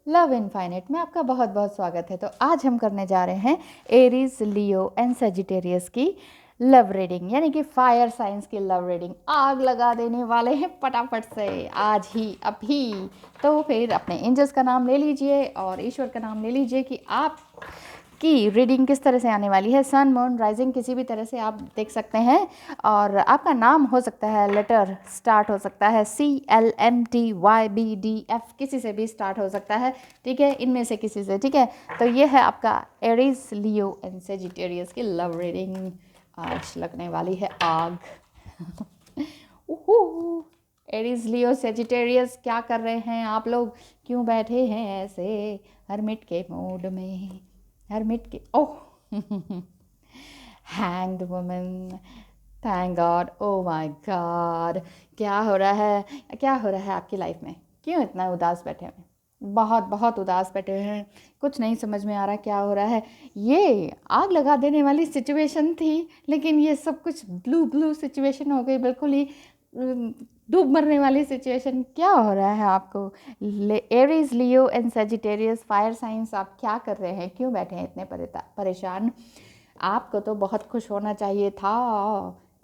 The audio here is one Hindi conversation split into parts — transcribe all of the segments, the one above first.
लव इनफाइनाइट में आपका बहुत बहुत स्वागत है। तो आज हम करने जा रहे हैं एरीज, लियो एंड सेजिटेरियस की लव रीडिंग, यानी कि फायर साइंस की लव रीडिंग। आग लगा देने वाले हैं फटाफट से, आज ही अभी। तो फिर अपने एंजल्स का नाम ले लीजिए और ईश्वर का नाम ले लीजिए कि आप की रीडिंग किस तरह से आने वाली है। सन, मून, राइजिंग किसी भी तरह से आप देख सकते हैं। और आपका नाम हो सकता है, लेटर स्टार्ट हो सकता है CLMTYBDF, किसी से भी स्टार्ट हो सकता है, ठीक है, इनमें से किसी से, ठीक है। तो ये है आपका एरीज, लियो एंड सेजिटेरियस की लव रीडिंग। आज लगने वाली है आग। एरीज, लियो, सेजिटेरियस, क्या कर रहे हैं आप लोग? क्यों बैठे हैं ऐसे हरमिट के मूड में? हरमिट के oh hanged woman, thank God, oh my God. क्या हो रहा है, क्या हो रहा है आपकी लाइफ में? क्यों इतना उदास बैठे हैं? बहुत बहुत उदास बैठे हैं, कुछ नहीं समझ में आ रहा क्या हो रहा है। ये आग लगा देने वाली सिचुएशन थी, लेकिन ये सब कुछ ब्लू ब्लू सिचुएशन हो गई, बिल्कुल ही डूब मरने वाली सिचुएशन। क्या हो रहा है आपको? Aries, Leo and Sagittarius fire science, आप क्या कर रहे हैं? क्यों बैठे हैं इतने परेशान? आपको तो बहुत खुश होना चाहिए था,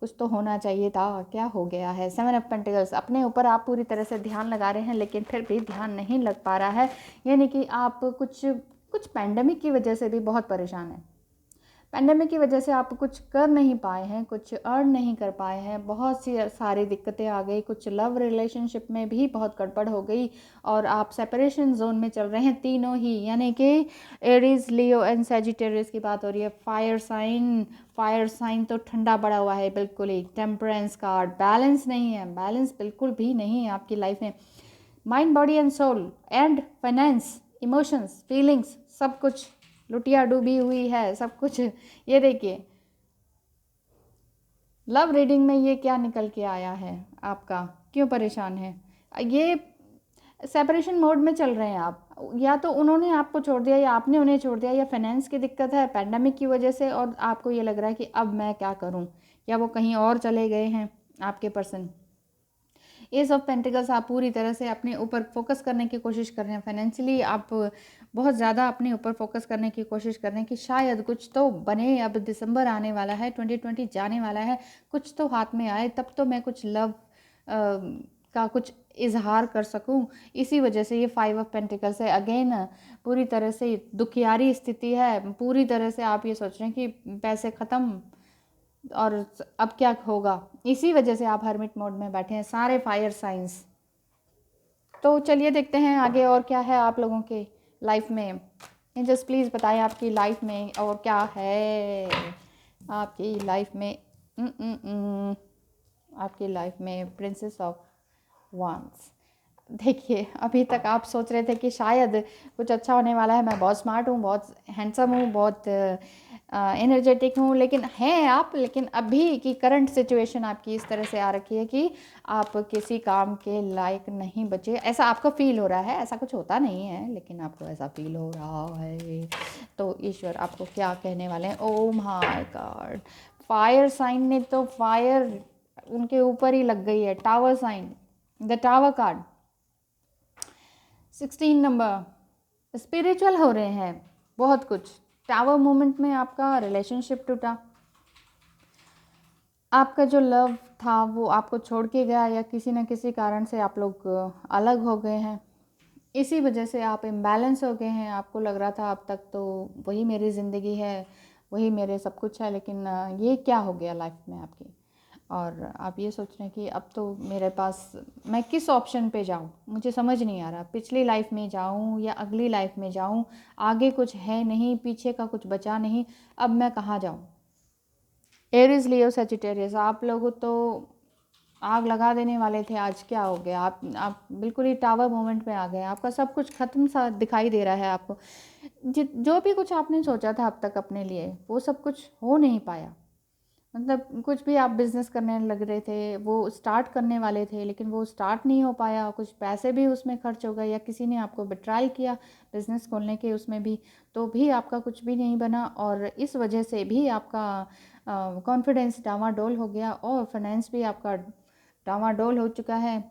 कुछ तो होना चाहिए था। क्या हो गया है? 7 ऑफ पेंटिकल्स, अपने ऊपर आप पूरी तरह से ध्यान लगा रहे हैं, लेकिन फिर भी ध्यान नहीं लग पा रहा है। यानी कि आप कुछ कुछ पैंडमिक की वजह से भी बहुत परेशान हैं। पैंडेमिक की वजह से आप कुछ कर नहीं पाए हैं, कुछ अर्न नहीं कर पाए हैं, बहुत सी सारी दिक्कतें आ गई, कुछ लव रिलेशनशिप में भी बहुत गड़बड़ हो गई और आप सेपरेशन जोन में चल रहे हैं तीनों ही। यानी कि एरीज, लियो एंड सेजिटेरियस की बात हो रही है। फायर साइन तो ठंडा पड़ा हुआ है बिल्कुल ही। टेम्परेंस कार्ड, बैलेंस नहीं है, बैलेंस बिल्कुल भी नहीं है आपकी लाइफ में। Mind, body and soul and finance, emotions, feelings, सब कुछ लुटिया डूबी हुई है, सब कुछ। ये देखिए लव रीडिंग में ये क्या निकल के आया है आपका? क्यों परेशान है? ये सेपरेशन मोड में चल रहे हैं आप, या तो उन्होंने आपको छोड़ दिया या आपने उन्हें छोड़ दिया, या फाइनेंस की दिक्कत है पैंडेमिक की वजह से, और आपको ये लग रहा है कि अब मैं क्या करूं, या वो कहीं और चले गए हैं आपके पर्सन। एज ऑफ पेंटिकल्स, आप पूरी तरह से अपने ऊपर फोकस करने की कोशिश कर रहे हैं। फाइनेंशियली आप बहुत ज़्यादा अपने ऊपर फोकस करने की कोशिश कर रहे हैं कि शायद कुछ तो बने। अब दिसंबर आने वाला है, 2020 जाने वाला है, कुछ तो हाथ में आए, तब तो मैं कुछ लव का कुछ इजहार कर सकूं। इसी वजह से ये 5 ऑफ पेंटिकल्स है अगेन। पूरी तरह से दुखियारी स्थिति है, पूरी तरह से आप ये सोच रहे हैं कि पैसे ख़त्म और अब क्या होगा। इसी वजह से आप हर्मिट मोड में बैठे हैं, सारे फायर साइंस। तो चलिए देखते हैं आगे और क्या है आप लोगों के लाइफ में। जस्ट प्लीज़ बताएं आपकी लाइफ में और क्या है आपकी लाइफ में। आपकी लाइफ में प्रिंसेस ऑफ वांड्स। देखिए अभी तक आप सोच रहे थे कि शायद कुछ अच्छा होने वाला है, मैं बहुत स्मार्ट हूँ, बहुत हैंडसम हूँ, बहुत एनर्जेटिक हूँ, लेकिन हैं आप, लेकिन अभी की करंट सिचुएशन आपकी इस तरह से आ रखी है कि आप किसी काम के लायक नहीं बचे। ऐसा आपको फील हो रहा है, ऐसा कुछ होता नहीं है, लेकिन आपको ऐसा फील हो रहा है। तो ईश्वर आपको क्या कहने वाले हैं? Oh my God, fire sign ने तो फायर उनके ऊपर ही लग गई है। Tower sign, the tower card, 16 number, spiritual हो रहे हैं बहुत कुछ। टावर मोमेंट में आपका रिलेशनशिप टूटा, आपका जो लव था वो आपको छोड़ के गया, या किसी न किसी कारण से आप लोग अलग हो गए हैं। इसी वजह से आप इम्बैलेंस हो गए हैं। आपको लग रहा था अब तक तो वही मेरी ज़िंदगी है, वही मेरे सब कुछ है, लेकिन ये क्या हो गया लाइफ में आपकी। और आप ये सोच रहे हैं कि अब तो मेरे पास, मैं किस ऑप्शन पे जाऊं, मुझे समझ नहीं आ रहा। पिछली लाइफ में जाऊं या अगली लाइफ में जाऊं, आगे कुछ है नहीं, पीछे का कुछ बचा नहीं, अब मैं कहाँ जाऊं? एरीज, लियो, सेजिटेरियस, आप लोग तो आग लगा देने वाले थे, आज क्या हो गया? आप बिल्कुल ही टावर मोमेंट में आ गए। आपका सब कुछ ख़त्म सा दिखाई दे रहा है आपको। जो भी कुछ आपने सोचा था अब तक अपने लिए, वो सब कुछ हो नहीं पाया। मतलब कुछ भी आप बिज़नेस करने लग रहे थे, वो स्टार्ट करने वाले थे, लेकिन वो स्टार्ट नहीं हो पाया। कुछ पैसे भी उसमें खर्च हो गए, या किसी ने आपको बिट्राई किया बिज़नेस खोलने के उसमें भी, तो भी आपका कुछ भी नहीं बना, और इस वजह से भी आपका कॉन्फिडेंस डामाडोल हो गया, और फाइनेंस भी आपका डामाडोल हो चुका है।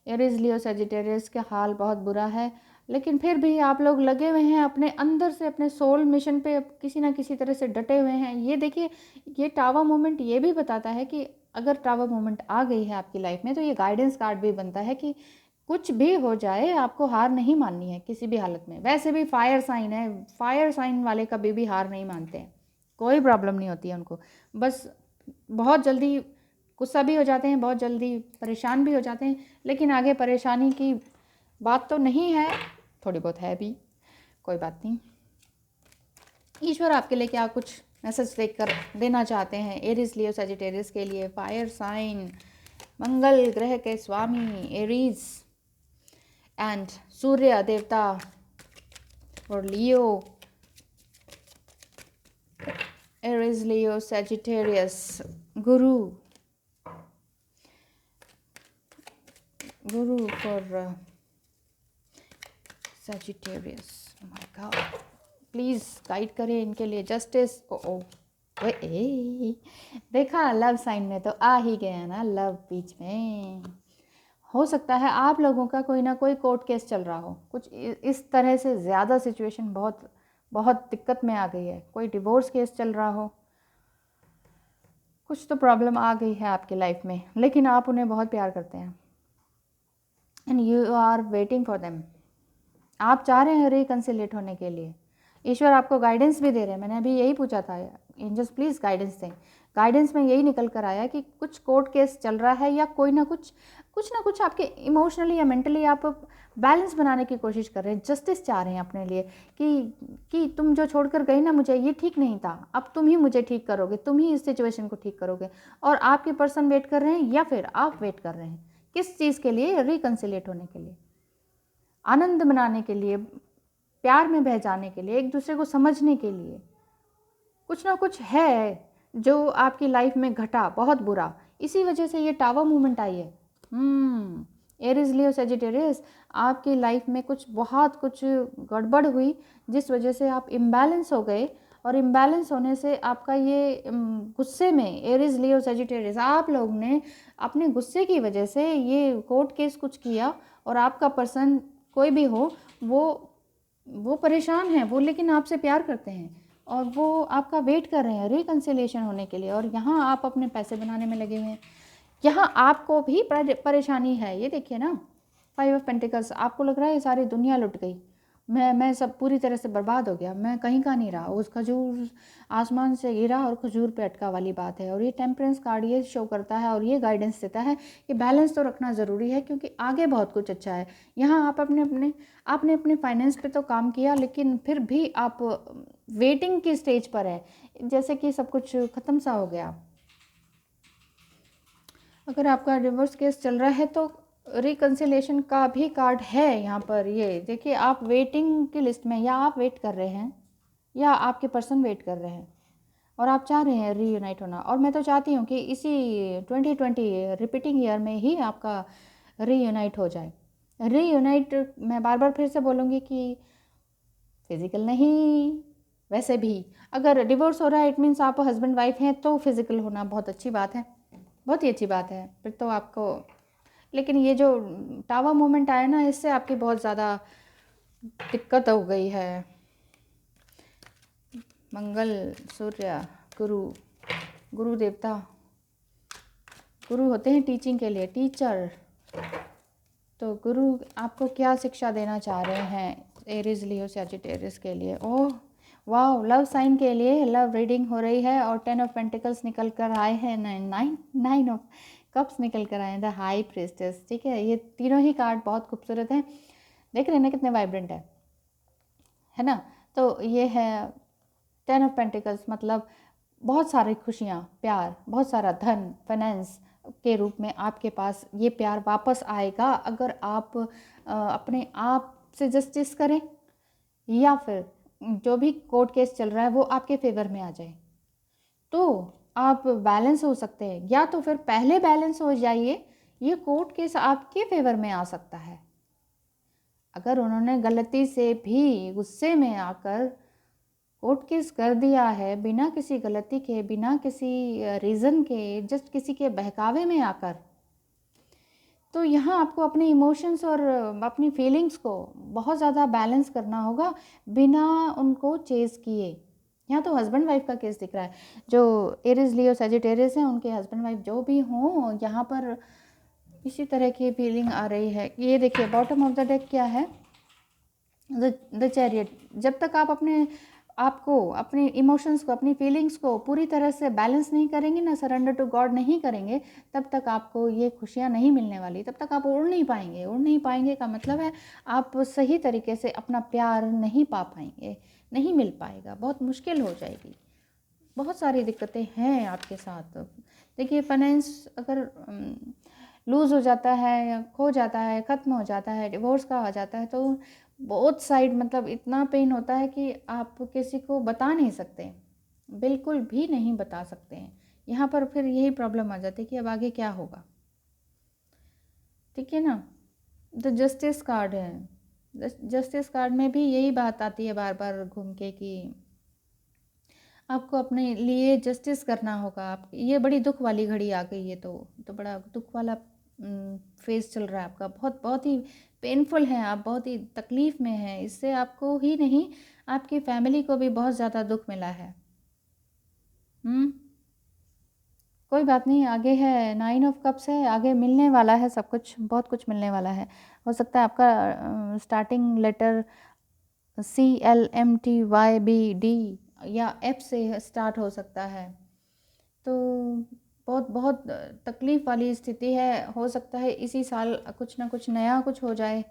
एरीज, लियो, सेजिटेरियस का हाल बहुत बुरा है। लेकिन फिर भी आप लोग लगे हुए हैं अपने अंदर से, अपने सोल मिशन पे किसी ना किसी तरह से डटे हुए हैं। ये देखिए, ये टावर मोमेंट ये भी बताता है कि अगर टावर मोमेंट आ गई है आपकी लाइफ में तो ये गाइडेंस कार्ड भी बनता है कि कुछ भी हो जाए आपको हार नहीं माननी है किसी भी हालत में। वैसे भी फायर साइन है, फायर साइन वाले कभी भी हार नहीं मानते हैं, कोई प्रॉब्लम नहीं होती है उनको। बस बहुत जल्दी गुस्सा भी हो जाते हैं, बहुत जल्दी परेशान भी हो जाते हैं, लेकिन आगे परेशानी की बात तो नहीं है, थोड़ी बहुत है भी, कोई बात नहीं। ईश्वर आपके लिए क्या कुछ मैसेज देकर देना चाहते हैं एरीज लियो सजिटेरियस के लिए? फायर साइन, मंगल ग्रह के स्वामी एरीज एंड सूर्य देवता और लियो, Aries Leo Sagittarius, Guru for Sagittarius. My God, please guide करें इनके लिए जस्टिस। ओ ए देखा, लव साइन में तो आ ही गया ना, लव बीच में। हो सकता है आप लोगों का कोई ना कोई कोर्ट केस चल रहा हो, कुछ इस तरह से ज़्यादा सिचुएशन बहुत बहुत दिक्कत में आ गई है, कोई डिवोर्स केस चल रहा हो, कुछ तो प्रॉब्लम आ गई है आपकी लाइफ में, लेकिन आप उन्हें बहुत प्यार करते हैं and you are waiting for them. आप चाह रहे हैं रिकन्सिलेट होने के लिए। ईश्वर आपको गाइडेंस भी दे रहे हैं। मैंने अभी यही पूछा था, एंजल्स प्लीज़ गाइडेंस दें। गाइडेंस में यही निकल कर आया कि कुछ कोर्ट केस चल रहा है या कोई ना कुछ आपके इमोशनली या मेंटली आप बैलेंस बनाने की कोशिश कर रहे हैं, जस्टिस चाह रहे हैं अपने लिए कि तुम जो छोड़कर गई ना मुझे, ये ठीक नहीं था, अब तुम ही मुझे ठीक करोगे, तुम ही इस सिचुएशन को ठीक करोगे। और आपके पर्सन वेट कर रहे हैं या फिर आप वेट कर रहे हैं किस चीज़ के लिए? रिकन्सिलेट होने के लिए, आनंद मनाने के लिए, प्यार में बह जाने के लिए, एक दूसरे को समझने के लिए। कुछ ना कुछ है जो आपकी लाइफ में घटा बहुत बुरा, इसी वजह से ये टावर मूवमेंट आई है। एरीज लियो सजिटेरियस, आपकी लाइफ में बहुत कुछ गड़बड़ हुई जिस वजह से आप इम्बैलेंस हो गए, और इम्बैलेंस होने से आपका ये गुस्से में, एरीज लियो सजिटेरियस, आप लोग ने अपने गुस्से की वजह से ये कोर्ट केस कुछ किया, और आपका पर्सन कोई भी हो वो परेशान है, वो लेकिन आपसे प्यार करते हैं और वो आपका वेट कर रहे हैं रिकन्सिलिएशन होने के लिए। और यहाँ आप अपने पैसे बनाने में लगे हुए हैं, यहाँ आपको भी परेशानी है। ये देखिए ना, 5 ऑफ पेंटिकल्स, आपको लग रहा है ये सारी दुनिया लुट गई, मैं सब पूरी तरह से बर्बाद हो गया, मैं कहीं का नहीं रहा, उस खजूर आसमान से गिरा और खजूर पे अटका वाली बात है। और ये टेम्परेंस कार्ड ये शो करता है और ये गाइडेंस देता है कि बैलेंस तो रखना ज़रूरी है, क्योंकि आगे बहुत कुछ अच्छा है। यहाँ आप आपने अपने फाइनेंस पे तो काम किया, लेकिन फिर भी आप वेटिंग की स्टेज पर है, जैसे कि सब कुछ ख़त्म सा हो गया। अगर आपका डिवोर्स केस चल रहा है तो रिकन्सिलेशन का भी कार्ड है यहाँ पर। ये देखिए, आप वेटिंग की लिस्ट में, या आप वेट कर रहे हैं या आपके पर्सन वेट कर रहे हैं, और आप चाह रहे हैं रीयूनाइट होना। और मैं तो चाहती हूँ कि इसी 2020 रिपीटिंग ईयर में ही आपका रीयूनाइट हो जाए। रीयूनाइट, मैं बार बार फिर से बोलूँगी कि फिज़िकल नहीं, वैसे भी अगर डिवोर्स हो रहा है इट मीन्स आप हस्बैंड वाइफ हैं, तो फिज़िकल होना बहुत अच्छी बात है, बहुत ही अच्छी बात है फिर तो आपको। लेकिन ये जो टावर मोमेंट आया ना, इससे आपकी बहुत ज़्यादा दिक्कत हो गई है। मंगल, सूर्य, गुरु देवता, गुरु होते हैं टीचिंग के लिए, टीचर। तो गुरु आपको क्या शिक्षा देना चाह रहे हैं एरीज लियो सजिटेरियस के लिए? ओह वाह, लव साइन के लिए लव रीडिंग हो रही है, और 10 ऑफ पेंटिकल्स निकल कर आए हैं, 9 ऑफ कप्स निकल कर आए हैं, द हाई प्रीस्टेस। ठीक है, ये तीनों ही कार्ड बहुत खूबसूरत हैं, देख रहे हैं ना कितने वाइब्रेंट है ना? तो ये है 10 ऑफ पेंटिकल्स, मतलब बहुत सारी खुशियाँ, प्यार, बहुत सारा धन, फाइनेंस के रूप में आपके पास ये प्यार वापस आएगा, अगर आप अपने आप से जस्टिस करें, या फिर जो भी कोर्ट केस चल रहा है वो आपके फेवर में आ जाए, तो आप बैलेंस हो सकते हैं। या तो फिर पहले बैलेंस हो जाइए, ये कोर्ट केस आपके फेवर में आ सकता है। अगर उन्होंने गलती से भी गुस्से में आकर कोर्ट केस कर दिया है, बिना किसी गलती के, बिना किसी रीज़न के, जस्ट किसी के बहकावे में आकर, तो यहाँ आपको अपने इमोशंस और अपनी फीलिंग्स को बहुत ज़्यादा बैलेंस करना होगा बिना उनको चेज़ किए। यहाँ तो हस्बैंड वाइफ का केस दिख रहा है, जो एरीज लियो सजिटेरियस हैं उनके हस्बैंड वाइफ जो भी हों, यहाँ पर इसी तरह की फीलिंग आ रही है। ये देखिए बॉटम ऑफ द डेक क्या है, द चैरियट। जब तक आप अपने इमोशंस को, अपनी फीलिंग्स को पूरी तरह से बैलेंस नहीं करेंगे ना, सरेंडर टू गॉड नहीं करेंगे, तब तक आपको ये खुशियाँ नहीं मिलने वाली, तब तक आप उड़ नहीं पाएंगे। उड़ नहीं पाएंगे का मतलब है आप सही तरीके से अपना प्यार नहीं पा पाएंगे, नहीं मिल पाएगा, बहुत मुश्किल हो जाएगी। बहुत सारी दिक्कतें हैं आपके साथ। देखिए फाइनेंस अगर लूज़ हो जाता है या खो जाता है, ख़त्म हो जाता है, डिवोर्स का आ जाता है, तो बोथ साइड मतलब इतना पेन होता है कि आप किसी को बता नहीं सकते, बिल्कुल भी नहीं बता सकते हैं। यहाँ पर फिर यही प्रॉब्लम आ जाती है कि अब आगे क्या होगा। ठीक है ना। द जस्टिस कार्ड है, जस्टिस कार्ड में भी यही बात आती है बार बार घूम के कि आपको अपने लिए जस्टिस करना होगा। आप ये बड़ी दुख वाली घड़ी आ गई है, तो बड़ा दुख वाला फेज़ चल रहा है आपका, बहुत ही पेनफुल है, आप बहुत ही तकलीफ़ में हैं। इससे आपको ही नहीं, आपकी फैमिली को भी बहुत ज़्यादा दुख मिला है। कोई बात नहीं, आगे है 9 ऑफ कप्स है, आगे मिलने वाला है सब कुछ, बहुत कुछ मिलने वाला है। हो सकता है आपका स्टार्टिंग लेटर CLMTYBD या F से स्टार्ट हो सकता है। तो बहुत बहुत तकलीफ़ वाली स्थिति है। हो सकता है इसी साल कुछ ना कुछ नया कुछ हो जाए,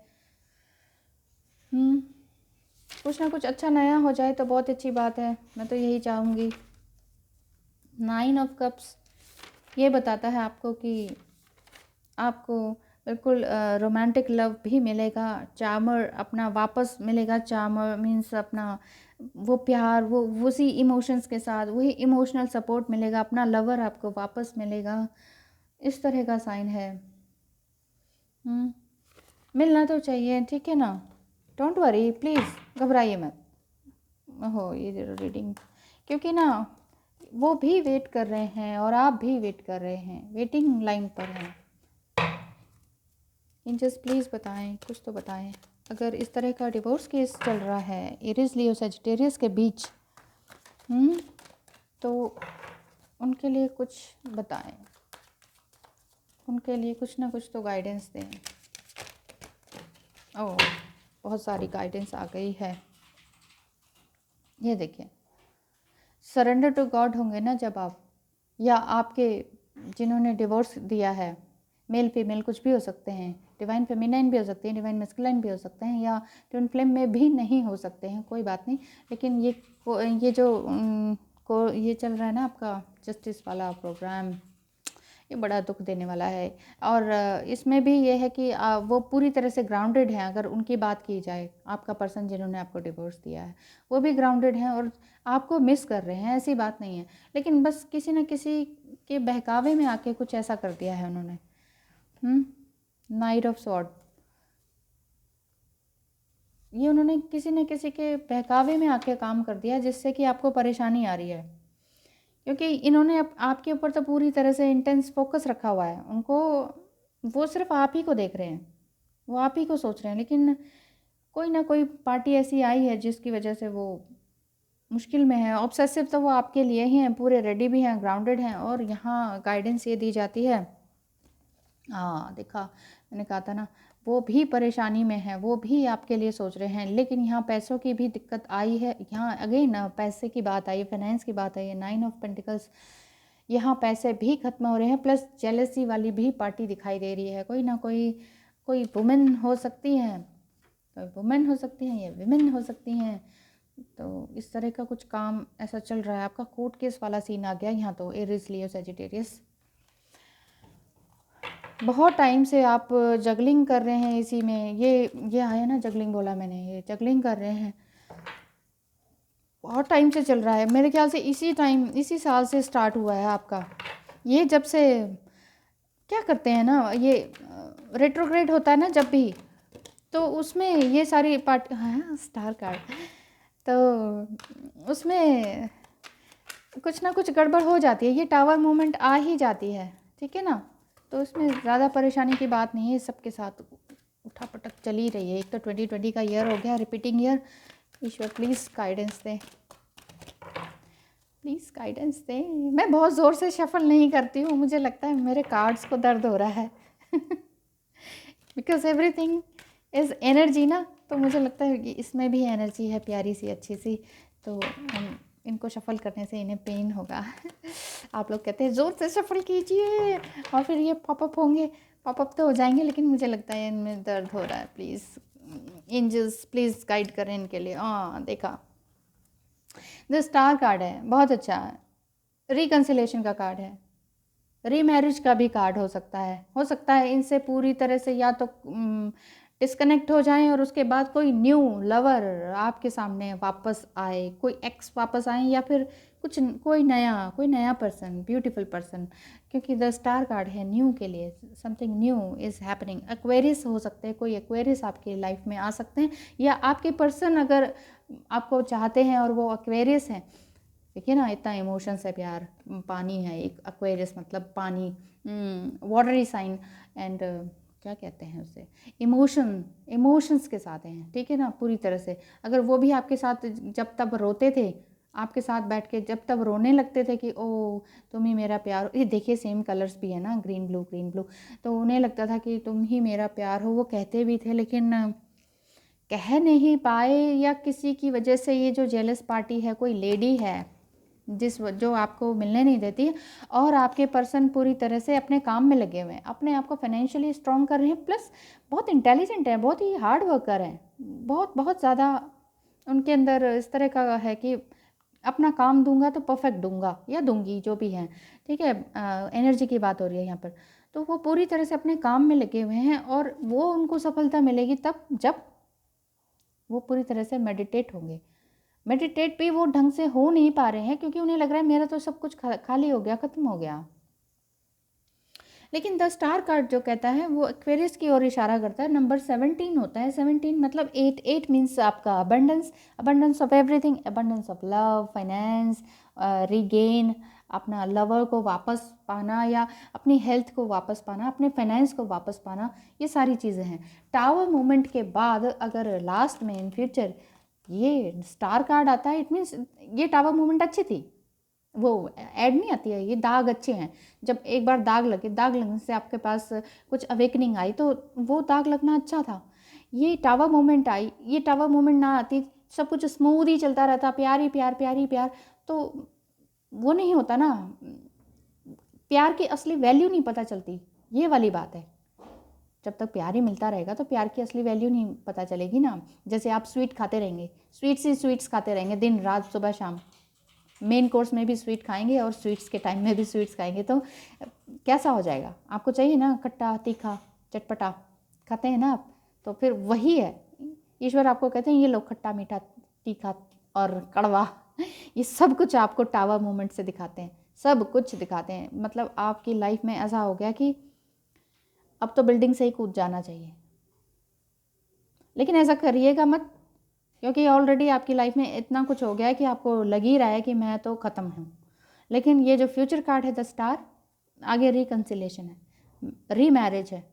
कुछ ना कुछ अच्छा नया हो जाए तो बहुत अच्छी बात है, मैं तो यही चाहूँगी। 9 ऑफ कप्स ये बताता है आपको कि आपको बिल्कुल रोमांटिक लव भी मिलेगा, चार्मर अपना वापस मिलेगा। चार्मर मीन्स अपना वो प्यार, वो उसी इमोशंस के साथ वही इमोशनल सपोर्ट मिलेगा, अपना लवर आपको वापस मिलेगा, इस तरह का साइन है। मिलना तो चाहिए, ठीक है ना। डोंट वरी, प्लीज़ घबराइए मत। हो ये रीडिंग, क्योंकि ना वो भी वेट कर रहे हैं और आप भी वेट कर रहे हैं, वेटिंग लाइन पर हैं। एंजल्स प्लीज़ बताएं, कुछ तो बताएं। अगर इस तरह का डिवोर्स केस चल रहा है एरीज लियो सजिटेरियस के बीच, तो उनके लिए कुछ बताएं, उनके लिए कुछ ना कुछ तो गाइडेंस दें। ओह, बहुत सारी गाइडेंस आ गई है। ये देखिए, सरेंडर टू गॉड होंगे ना जब आप, या आपके जिन्होंने डिवोर्स दिया है, मेल फीमेल कुछ भी हो सकते हैं, डिवाइन फेमिनाइन भी हो सकते हैं, डिवाइन मैस्कुलाइन भी हो सकते हैं, या ट्विन फ्लेम में भी नहीं हो सकते हैं, कोई बात नहीं। लेकिन ये जो ये चल रहा है ना आपका जस्टिस वाला प्रोग्राम, ये बड़ा दुख देने वाला है। और इसमें भी ये है कि वो पूरी तरह से ग्राउंडेड हैं। अगर उनकी बात की जाए, आपका पर्सन जिन्होंने आपको डिवोर्स दिया है वो भी ग्राउंडेड हैं और आपको मिस कर रहे हैं, ऐसी बात नहीं है। लेकिन बस किसी न किसी के बहकावे में आके कुछ ऐसा कर दिया है उन्होंने। नाइट ऑफ स्वॉर्ड, ये उन्होंने किसी न किसी के बहकावे में आके काम कर दिया जिससे कि आपको परेशानी आ रही है। क्योंकि इन्होंने आपके ऊपर तो पूरी तरह से इंटेंस फोकस रखा हुआ है। उनको, वो सिर्फ आप ही को देख रहे हैं, वो आप ही को सोच रहे हैं। लेकिन कोई ना कोई पार्टी ऐसी आई है जिसकी वजह से वो मुश्किल में है। ऑब्सेसिव तो वो आपके लिए ही हैं, पूरे रेडी भी हैं, ग्राउंडेड हैं। और यहाँ गाइडेंस ये दी जाती है, हाँ देखा, मैंने कहा था ना, वो भी परेशानी में है, वो भी आपके लिए सोच रहे हैं। लेकिन यहाँ पैसों की भी दिक्कत आई है। यहाँ अगेन पैसे की बात आई है, फाइनेंस की बात आई है। 9 ऑफ पेंटिकल्स, यहाँ पैसे भी खत्म हो रहे हैं, प्लस जेलसी वाली भी पार्टी दिखाई दे रही है। कोई ना कोई वुमेन हो सकती हैं, कोई वुमेन हो सकती हैं या विमेन हो सकती हैं। तो इस तरह का कुछ काम ऐसा चल रहा है। आपका कोर्ट केस वाला सीन आ गया यहाँ तो, एरीज लियो सजिटेरियस। बहुत टाइम से आप जगलिंग कर रहे हैं इसी में, ये आया ना, जगलिंग बोला मैंने, ये जगलिंग कर रहे हैं, बहुत टाइम से चल रहा है। मेरे ख्याल से इसी साल से स्टार्ट हुआ है आपका। ये जब से क्या करते हैं ना, ये रेट्रोग्रेड होता है ना जब भी, तो उसमें ये सारी पार्ट, हाँ स्टार कार्ड, तो उसमें कुछ ना कुछ गड़बड़ हो जाती है। ये टावर मूवमेंट आ ही जाती है, ठीक है ना। तो इसमें ज़्यादा परेशानी की बात नहीं है, सबके साथ उठापटक चल ही रही है। एक तो 2020 का ईयर हो गया, repeating year. Ishwar please guidance दें, प्लीज़ गाइडेंस दें। मैं बहुत ज़ोर से शफल नहीं करती हूँ, मुझे लगता है मेरे कार्ड्स को दर्द हो रहा है बिकॉज एवरीथिंग इज़ एनर्जी ना, तो मुझे लगता है कि इसमें भी एनर्जी है प्यारी सी अच्छी सी, तो इनको शफल करने से इन्हें पेन होगा आप लोग कहते हैं ज़ोर से शफल कीजिए और फिर ये पॉपअप होंगे, पॉपअप तो हो जाएंगे, लेकिन मुझे लगता है इनमें दर्द हो रहा है। प्लीज़ एंजल्स प्लीज़ गाइड करें इनके लिए। हाँ देखा, द स्टार कार्ड है, बहुत अच्छा है। रिकन्सिलेशन का कार्ड है, रीमैरिज का भी कार्ड हो सकता है इनसे पूरी तरह से या तो डिस्कनेक्ट हो जाएं और उसके बाद कोई न्यू लवर आपके सामने वापस आए, कोई एक्स वापस आए, या फिर कोई नया पर्सन, ब्यूटीफुल पर्सन, क्योंकि द स्टार कार्ड है न्यू के लिए। Something new is happening. Aquarius हो सकते हैं, कोई एक्वेरियस आपकी लाइफ में आ सकते हैं, या आपके पर्सन अगर आपको चाहते हैं और वो एक्वेरियस हैं। देखिए ना, इतना इमोशंस है, प्यार, पानी है, एक एक्वेरियस मतलब पानी, वाटरी साइन, एंड क्या कहते हैं उसे, इमोशंस के साथ हैं, ठीक है ना, पूरी तरह से। अगर वो भी आपके साथ जब तब रोते थे, आपके साथ बैठ के जब तब रोने लगते थे कि ओ तुम ही मेरा प्यार, ये देखिए सेम कलर्स भी है ना, ग्रीन ब्लू, तो उन्हें लगता था कि तुम ही मेरा प्यार हो, वो कहते भी थे लेकिन कह नहीं पाए, या किसी की वजह से ये जो जेलस पार्टी है, कोई लेडी है जो आपको मिलने नहीं देती है, और आपके पर्सन पूरी तरह से अपने काम में लगे हुए हैं, अपने आप को फाइनेंशियली स्ट्रॉन्ग कर रहे हैं, प्लस बहुत इंटेलिजेंट है, बहुत ही हार्ड वर्कर हैं, बहुत बहुत ज़्यादा उनके अंदर इस तरह का है कि अपना काम दूंगा तो परफेक्ट दूंगा या दूंगी, जो भी है, ठीक है। एनर्जी की बात हो रही है यहाँ पर, तो वो पूरी तरह से अपने काम में लगे हुए हैं, और वो उनको सफलता मिलेगी तब जब वो पूरी तरह से मेडिटेट होंगे। मेडिटेट भी वो ढंग से हो नहीं पा रहे हैं, क्योंकि उन्हें लग रहा है मेरा तो सब कुछ खाली हो गया, ख़त्म हो गया। लेकिन द स्टार कार्ड जो कहता है वो एक्वेरियस की ओर इशारा करता है। नंबर 17 होता है, 17 मतलब 8 मीन्स आपका abundance of everything, abundance of love, finance, regain, अपना लवर को वापस पाना, या अपनी हेल्थ को वापस पाना, अपने फाइनेंस को वापस पाना, ये सारी चीज़ें हैं। टावर मोमेंट के बाद अगर लास्ट में इन फ्यूचर ये स्टार कार्ड आता है, इट मीन्स ये टावर मोमेंट अच्छी थी, वो ऐड नहीं आती है, ये दाग अच्छे हैं। जब एक बार दाग लगने से आपके पास कुछ अवेकनिंग आई, तो वो दाग लगना अच्छा था। ये टावर मोमेंट आई, ये टावर मोमेंट ना आती, सब कुछ स्मूथ ही चलता रहता, प्यार ही प्यार, प्यार ही प्यार, तो वो नहीं होता ना, प्यार की असली वैल्यू नहीं पता चलती, ये वाली बात है। जब तक प्यार ही मिलता रहेगा तो प्यार की असली वैल्यू नहीं पता चलेगी ना। जैसे आप स्वीट खाते रहेंगे, स्वीट्स खाते रहेंगे दिन रात सुबह शाम, मेन कोर्स में भी स्वीट खाएंगे और स्वीट्स के टाइम में भी स्वीट्स खाएंगे, तो कैसा हो जाएगा? आपको चाहिए ना खट्टा तीखा चटपटा, खाते हैं ना आप, तो फिर वही है। ईश्वर आपको कहते हैं ये लो खट्टा मीठा तीखा और कड़वा, ये सब कुछ आपको टावर मोमेंट से दिखाते हैं, सब कुछ दिखाते हैं। मतलब आपकी लाइफ में ऐसा हो गया कि अब तो बिल्डिंग से ही कूद जाना चाहिए, लेकिन ऐसा करिएगा मत, क्योंकि ऑलरेडी आपकी लाइफ में इतना कुछ हो गया है कि आपको लग ही रहा है कि मैं तो ख़त्म हूँ। लेकिन ये जो फ्यूचर कार्ड है द स्टार, आगे रिकन्सिलेशन है, रीमैरिज है,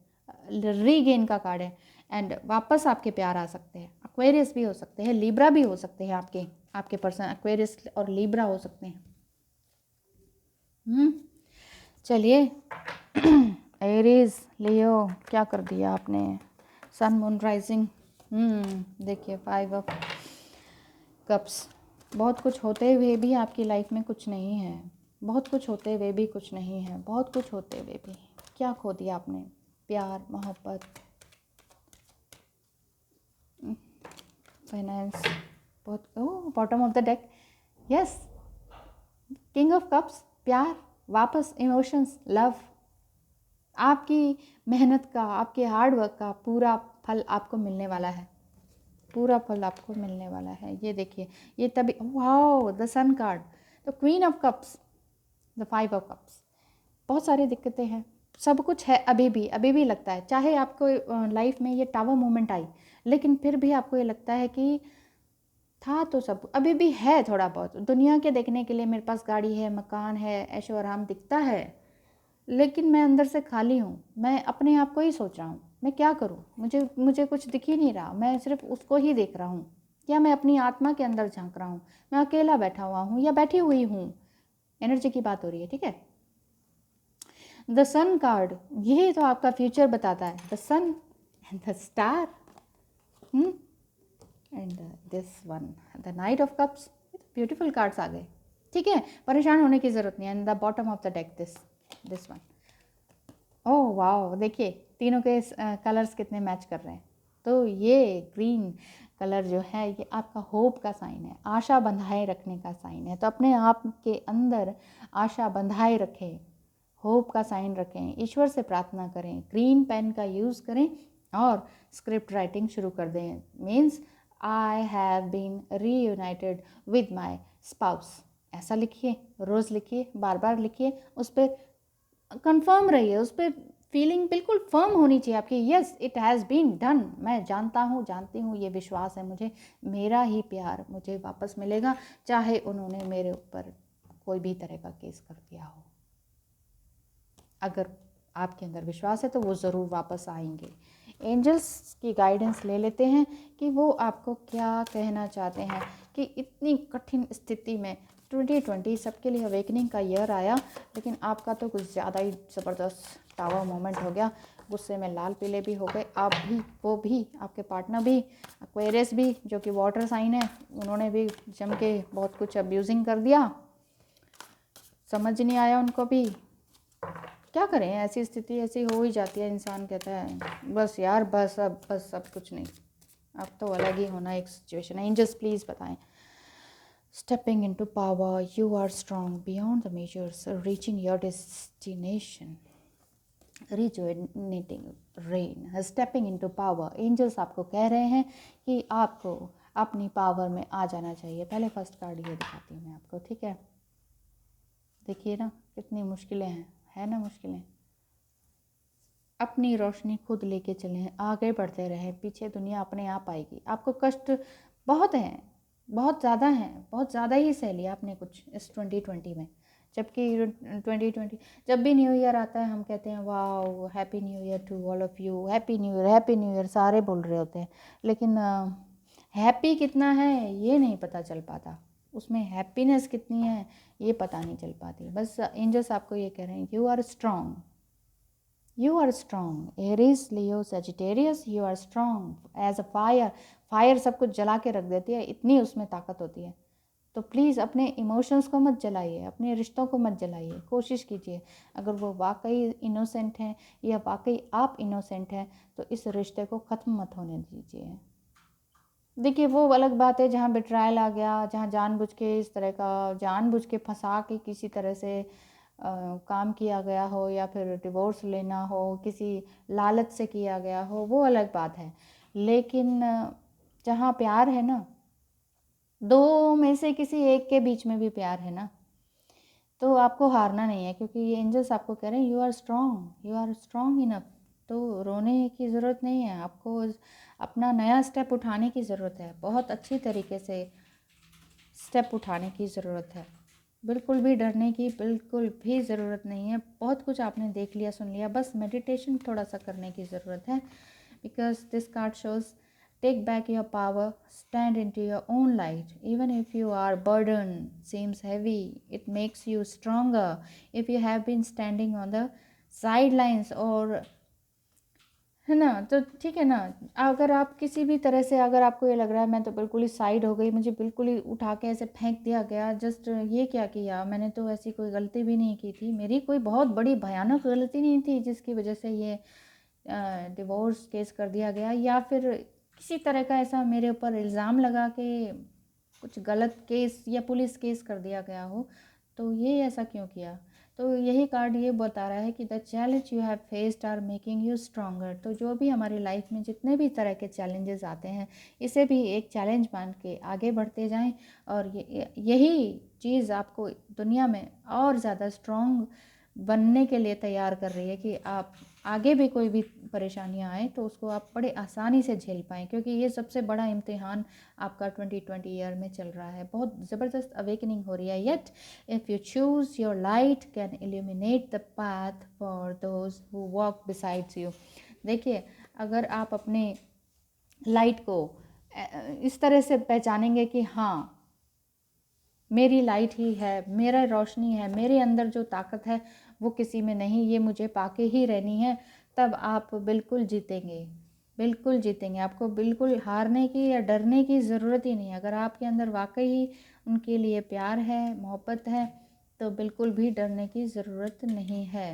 रीगेन का कार्ड है, एंड वापस आपके प्यार आ सकते हैं। एक्वेरियस भी हो सकते हैं, लिब्रा भी हो सकते हैं, आपके पर्सन एक्वेरियस और लिब्रा हो सकते हैं। चलिए एरीज लियो, क्या कर दिया आपने, सन मून राइजिंग, देखिए 5 ऑफ कप्स। बहुत कुछ होते हुए भी आपकी लाइफ में कुछ नहीं है, बहुत कुछ होते हुए भी कुछ नहीं है, बहुत कुछ होते हुए भी क्या खो दिया आपने, प्यार, मोहब्बत, फाइनेंस, बहुत। Oh bottom of the deck, yes, king of cups, प्यार वापस, इमोशंस, लव, आपकी मेहनत का, आपके हार्ड वर्क का पूरा फल आपको मिलने वाला है, पूरा फल आपको मिलने वाला है। ये देखिए, ये तभी, वाओ द सन कार्ड, तो queen of cups, the 5 of cups. बहुत सारी दिक्कतें हैं, सब कुछ है, अभी भी लगता है, चाहे आपको लाइफ में ये टावर मोमेंट आई, लेकिन फिर भी आपको ये लगता है कि था तो सब, अभी भी है थोड़ा बहुत दुनिया के देखने के लिए, मेरे पास गाड़ी है, मकान है, ऐशो आराम दिखता है, लेकिन मैं अंदर से खाली हूँ, मैं अपने आप को ही सोच रहा हूँ, मैं क्या करूँ, मुझे मुझे कुछ दिख ही नहीं रहा, मैं सिर्फ उसको ही देख रहा हूँ, या मैं अपनी आत्मा के अंदर झांक रहा हूँ, मैं अकेला बैठा हुआ हूँ या बैठी हुई हूँ। एनर्जी की बात हो रही है, ठीक है। द सन कार्ड, यही तो आपका फ्यूचर बताता है, the sun and the star and this one the knight of cups. Beautiful cards आ गए, ठीक है, परेशान होने की ज़रूरत नहीं है। And the bottom of the deck this one. Oh वाह, देखिए तीनों के कलर्स कितने मैच कर रहे हैं। तो ये ग्रीन कलर जो है ये आपका होप का साइन है, आशा बंधाए रखने का साइन है। तो अपने आप के अंदर आशा बंधाए रखें, होप का साइन रखें, ईश्वर से प्रार्थना करें, ग्रीन पेन का यूज़ करें और स्क्रिप्ट राइटिंग शुरू कर दें। Means I have been reunited with my spouse, ऐसा लिखिए, रोज़ लिखिए, बार बार लिखिए, उस पर कंफर्म रहिए, उस पर फीलिंग बिल्कुल फर्म होनी चाहिए आपकी। Yes it has been done, मैं जानता हूँ, जानती हूँ, ये विश्वास है मुझे, मेरा ही प्यार मुझे वापस मिलेगा, चाहे उन्होंने मेरे ऊपर कोई भी तरह का केस कर दिया हो। अगर आपके अंदर विश्वास है तो वो ज़रूर वापस आएंगे। एंजल्स की गाइडेंस ले लेते हैं कि वो आपको क्या कहना चाहते हैं कि इतनी कठिन स्थिति में 2020 सबके लिए अवेकनिंग का ईयर आया, लेकिन आपका तो कुछ ज़्यादा ही ज़बरदस्त टावर मोमेंट हो गया। गुस्से में लाल पीले भी हो गए, आप भी, वो भी, आपके पार्टनर भी, एक्वेरियस भी जो कि वाटर साइन है, उन्होंने भी जम के बहुत कुछ अब्यूजिंग कर दिया, समझ नहीं आया उनको भी। क्या करें, ऐसी स्थिति ऐसी हो ही जाती है, इंसान कहता है बस यार बस अब कुछ नहीं, अब तो अलग ही होना एक सिचुएशन है। एंजल्स प्लीज़ बताएं। Stepping into power, you are strong beyond the measures, reaching your destination, rejuvenating rain, stepping into power. Angels आपको कह रहे हैं कि आपको अपनी पावर में आ जाना चाहिए। पहले फर्स्ट कार्ड ये दिखाती हूँ मैं आपको, ठीक है। देखिए ना कितनी मुश्किलें हैं, है ना मुश्किलें। अपनी रोशनी खुद लेके चलें, आगे बढ़ते रहें, पीछे दुनिया अपने आप आएगी। आपको कष्ट बहुत हैं, बहुत ज़्यादा हैं, बहुत ज़्यादा ही सह लिया आपने कुछ इस 2020 में। जबकि 2020 जब भी न्यू ईयर आता है हम कहते हैं वाह happy new year to all of you, happy new year, happy new year, सारे बोल रहे होते हैं, लेकिन हैप्पी कितना है ये नहीं पता चल पाता, उसमें हैप्पीनेस कितनी है ये पता नहीं चल पाती। बस एंजल्स आपको ये कह रहे हैं you are strong, you are strong, Aries Leo Sagittarius, you are strong as a fire. Fire सब कुछ जला के रख देती है, इतनी उसमें ताकत होती है। तो प्लीज़ अपने इमोशंस को मत जलाइए, अपने रिश्तों को मत जलाइए, कोशिश कीजिए अगर वो वाकई इनोसेंट हैं या वाकई आप इनोसेंट हैं तो इस रिश्ते को ख़त्म मत होने दीजिए। देखिए वो अलग बात है जहाँ बिट्रायल आ गया, जहाँ जानबूझ के इस तरह का जानबूझ के फंसा के किसी तरह से काम किया गया हो या फिर डिवोर्स लेना हो, किसी लालच से किया गया हो, वो अलग बात है। लेकिन जहाँ प्यार है ना, दो में से किसी एक के बीच में भी प्यार है ना, तो आपको हारना नहीं है, क्योंकि ये एंजल्स आपको कह रहे हैं you are strong, you are strong enough. तो रोने की ज़रूरत नहीं है आपको, अपना नया स्टेप उठाने की ज़रूरत है, बहुत अच्छी तरीके से स्टेप उठाने की ज़रूरत है। बिल्कुल भी डरने की बिल्कुल भी ज़रूरत नहीं है। बहुत कुछ आपने देख लिया, सुन लिया, बस मेडिटेशन थोड़ा सा करने की ज़रूरत है। Because this card shows take back your power, stand in to your own light, even if you are burden seems heavy, it makes you stronger. If you have been standing on the sidelines और है ना, तो ठीक है ना, अगर आप किसी भी तरह से, अगर आपको ये लग रहा है मैं तो बिल्कुल ही साइड हो गई, मुझे बिल्कुल ही उठा के ऐसे फेंक दिया गया, जस्ट ये क्या किया मैंने, तो ऐसी कोई गलती भी नहीं की थी, मेरी कोई बहुत बड़ी भयानक गलती नहीं थी जिसकी वजह से ये डिवोर्स केस कर दिया गया, या फिर किसी तरह का ऐसा मेरे ऊपर इल्ज़ाम लगा के कुछ गलत केस या पुलिस केस कर दिया गया हो, तो ये ऐसा क्यों किया। तो यही कार्ड ये बता रहा है कि the challenge you have faced are making you stronger. तो जो भी हमारी लाइफ में जितने भी तरह के चैलेंजेस आते हैं, इसे भी एक चैलेंज मान के आगे बढ़ते जाएं, और यही चीज़ आपको दुनिया में और ज़्यादा स्ट्रॉन्ग बनने के लिए तैयार कर रही है कि आप आगे भी कोई भी परेशानियाँ आए तो उसको आप बड़े आसानी से झेल पाएँ, क्योंकि ये सबसे बड़ा इम्तिहान आपका 2020 ईयर में चल रहा है। बहुत ज़बरदस्त अवेकनिंग हो रही है। Yet if you choose your light can illuminate the path for those who walk besides you. देखिए, अगर आप अपने लाइट को इस तरह से पहचानेंगे कि हाँ, मेरी लाइट ही है, मेरा रोशनी है, मेरे अंदर जो ताकत है वो किसी में नहीं, ये मुझे पाके ही रहनी है, तब आप बिल्कुल जीतेंगे, बिल्कुल जीतेंगे। आपको बिल्कुल हारने की या डरने की ज़रूरत ही नहीं। अगर आपके अंदर वाकई ही उनके लिए प्यार है, मोहब्बत है, तो बिल्कुल भी डरने की ज़रूरत नहीं है।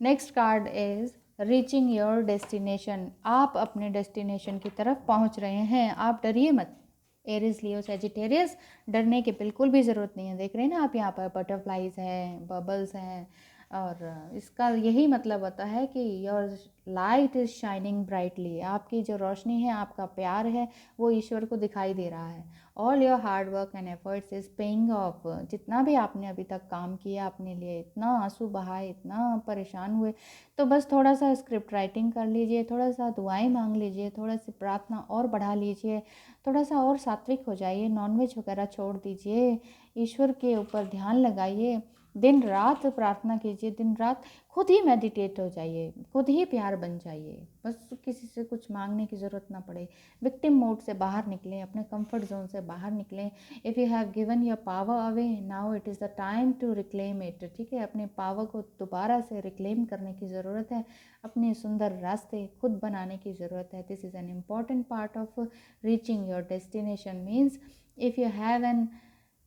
Next card is reaching your destination. आप अपने डेस्टिनेशन की तरफ पहुंच रहे हैं, आप डरिए मत। एरिस, लियो, सेजिटेरियस, डरने की बिल्कुल भी ज़रूरत नहीं है। देख रहे हैं ना आप, यहाँ पर बटरफ्लाइज हैं, बबल्स हैं, और इसका यही मतलब होता है कि your light is shining brightly. आपकी जो रोशनी है, आपका प्यार है, वो ईश्वर को दिखाई दे रहा है। All your hard work and efforts is paying off. जितना भी आपने अभी तक काम किया अपने लिए, इतना आंसू बहाए, इतना परेशान हुए, तो बस थोड़ा सा स्क्रिप्ट राइटिंग कर लीजिए, थोड़ा सा दुआएं मांग लीजिए, थोड़ा सी प्रार्थना और बढ़ा लीजिए, थोड़ा सा और सात्विक हो जाइए, नॉनवेज वगैरह छोड़ दीजिए, ईश्वर के ऊपर ध्यान लगाइए, दिन रात प्रार्थना कीजिए, दिन रात खुद ही मेडिटेट हो जाइए, खुद ही प्यार बन जाइए, बस किसी से कुछ मांगने की ज़रूरत ना पड़े। विक्टिम मोड से बाहर निकलें, अपने कंफर्ट जोन से बाहर निकलें। If you have given your power away, now it is the time to reclaim it. ठीक है, अपने पावर को दोबारा से रिक्लेम करने की ज़रूरत है, अपने सुंदर रास्ते खुद बनाने की ज़रूरत है। This is an important part of reaching your destination. Means if you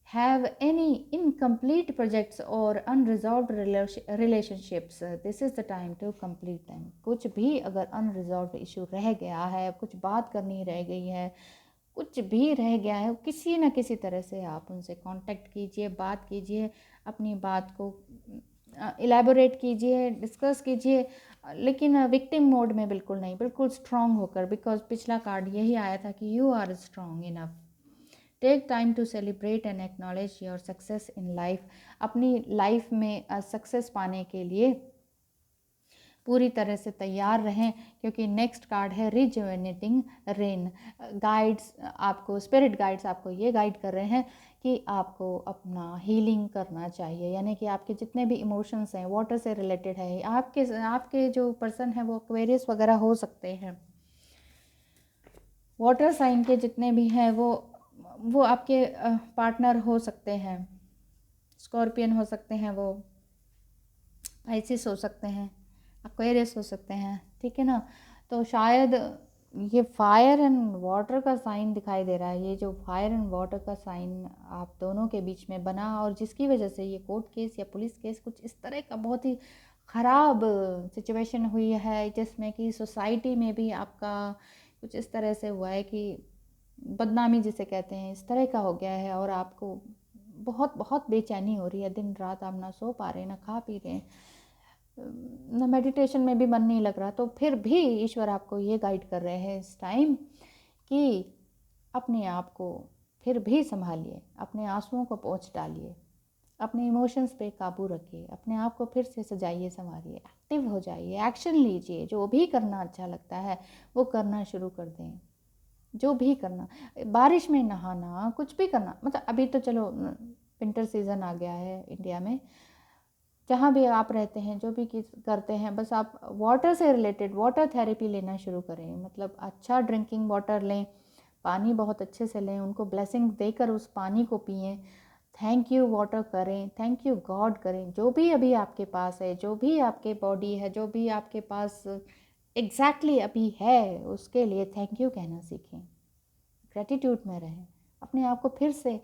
have any incomplete projects or unresolved relationships, this is the time to complete them. कुछ भी अगर unresolved issue रह गया है, कुछ बात करनी रह गई है, कुछ भी रह गया है, किसी न किसी तरह से आप उनसे कांटेक्ट कीजिए, बात कीजिए, अपनी बात को इलेबोरेट कीजिए, डिस्कस कीजिए, लेकिन विक्टिम मोड में बिल्कुल नहीं, बिल्कुल स्ट्रांग होकर, बिकॉज पिछला कार्ड यही आया था कि you are strong enough. Take time to celebrate and acknowledge your success in life. अपनी लाइफ में सक्सेस पाने के लिए पूरी तरह से तैयार रहें, क्योंकि नेक्स्ट कार्ड है रिजुवेनेटिंग रेन। गाइड्स आपको, स्पिरिट गाइड्स आपको ये गाइड कर रहे हैं कि आपको अपना हीलिंग करना चाहिए, यानी कि आपके जितने भी इमोशंस हैं, वाटर से रिलेटेड है, आपके जो पर्सन है वो एक्वेरियस वगैरह हो सकते हैं, वाटर साइन के जितने भी हैं वो आपके पार्टनर हो सकते हैं, स्कॉर्पियन हो सकते हैं, वो आइसिस हो सकते हैं, एक्वेरियस हो सकते हैं, ठीक है ना। तो शायद ये फायर एंड वाटर का साइन दिखाई दे रहा है, ये जो फायर एंड वाटर का साइन आप दोनों के बीच में बना, और जिसकी वजह से ये कोर्ट केस या पुलिस केस कुछ इस तरह का बहुत ही ख़राब सिचुएशन हुई है, जिसमें कि सोसाइटी में भी आपका कुछ इस तरह से हुआ है कि बदनामी जिसे कहते हैं, इस तरह का हो गया है, और आपको बहुत बहुत बेचैनी हो रही है, दिन रात आप ना सो पा रहे, ना खा पी रहे, ना मेडिटेशन में भी मन नहीं लग रहा। तो फिर भी ईश्वर आपको ये गाइड कर रहे हैं इस टाइम कि अपने आप को फिर भी संभालिए, अपने आंसुओं को पोंछ डालिए, अपने इमोशंस पे काबू रखिए, अपने आप को फिर से सजाइए, संवारिए, एक्टिव हो जाइए, एक्शन लीजिए, जो भी करना अच्छा लगता है वो करना शुरू कर दें, जो भी करना, बारिश में नहाना, कुछ भी करना, मतलब अभी तो चलो विंटर सीज़न आ गया है इंडिया में, जहाँ भी आप रहते हैं, जो भी करते हैं, बस आप वाटर से रिलेटेड वाटर थेरेपी लेना शुरू करें, मतलब अच्छा ड्रिंकिंग वाटर लें, पानी बहुत अच्छे से लें, उनको ब्लेसिंग देकर उस पानी को पिएं, थैंक यू वाटर करें, थैंक यू गॉड करें, जो भी अभी आपके पास है, जो भी आपके बॉडी है, जो भी आपके पास एग्जैक्टली अभी है, उसके लिए थैंक यू कहना सीखें, ग्रेटिट्यूड में रहें, अपने आप को फिर से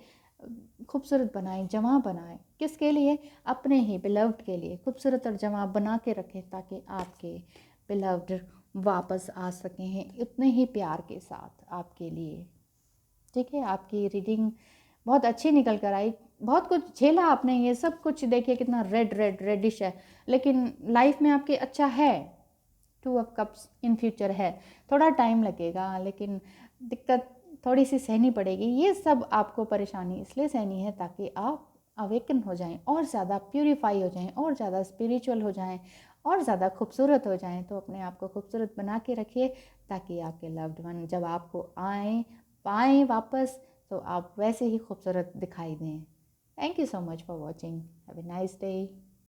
खूबसूरत बनाएं, जमा बनाएं, किसके लिए? अपने ही बिलव्ड के लिए खूबसूरत और जमा बना के रखें, ताकि आपके बिलव्ड वापस आ सकें हैं उतने ही प्यार के साथ आपके लिए। ठीक है, आपकी रीडिंग बहुत अच्छी निकल कर आई, बहुत कुछ झेला आपने, ये सब कुछ देखिए कितना रेडिश है, लेकिन लाइफ में आपके अच्छा है, 2 ऑफ कप्स इन फ्यूचर है, थोड़ा टाइम लगेगा, लेकिन दिक्कत थोड़ी सी सहनी पड़ेगी। ये सब आपको परेशानी इसलिए सहनी है ताकि आप अवेकन हो जाएं, और ज़्यादा प्यूरिफाई हो जाएं, और ज़्यादा स्पिरिचुअल हो जाएं, और ज़्यादा खूबसूरत हो जाएं तो अपने आप को खूबसूरत बना के रखिए, ताकि आपके लव्ड वन जब आपको पाएँ वापस तो आप वैसे ही खूबसूरत दिखाई दें। Thank you so much for watching. Have a nice day.